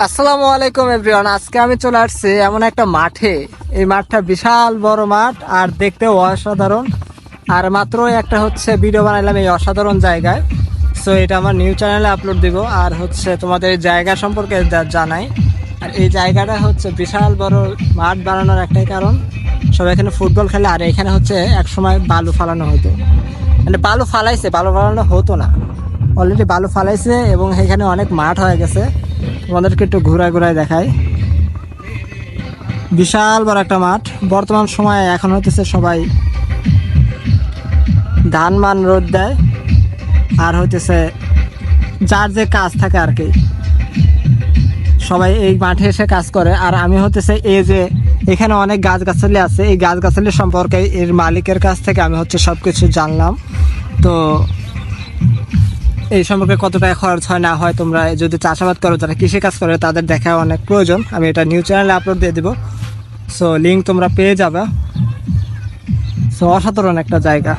আসসালামু আলাইকুম এভরিওয়ান। আজকে আমি চলে আসছি এমন একটা মাঠে। এই মাঠটা বিশাল বড় মাঠ আর দেখতেও অসাধারণ। আর মাত্র একটা ভিডিও বানাইলাম এই অসাধারণ জায়গায়। সো এটা আমার নিউজ চ্যানেলে আপলোড দিব। আর তোমাদের এই জায়গা সম্পর্কে জানাই। আর এই জায়গাটা বিশাল বড় মাঠ বানানোর একটাই কারণ, সবাই এখানে ফুটবল খেলে। আর এখানে এক সময় বালু ফালানো হতো, মানে বালু ফালানো হতো না, অলরেডি বালু ফালাইছে এবং এখানে অনেক মাঠ হয়ে গেছে। তোমাদেরকে একটু ঘুরায় দেখাই। বিশাল বড় একটা মাঠ। বর্তমান সময়ে এখন সবাই ধান মান রোদ দেয় আর যার যে কাজ থাকে আর কি, সবাই এই মাঠে এসে কাজ করে। আর আমি এই যে এখানে অনেক গাছগাছালি আছে, এই গাছগাছালি সম্পর্কে এর মালিকের কাছ থেকে আমি সবকিছু জানলাম। তো এই সম্পর্কে কত টাকা খরচ হয় না হয়, তোমরা যদি চাষাবাদ করো, যারা কৃষিকাজ করে, তাদের দেখা অনেক প্রয়োজন। আমি এটা নিউজ চ্যানেলে আপলোড দিয়ে দেবো। সো লিঙ্ক তোমরা পেয়ে যাবে। সো অসাধারণ একটা জায়গা।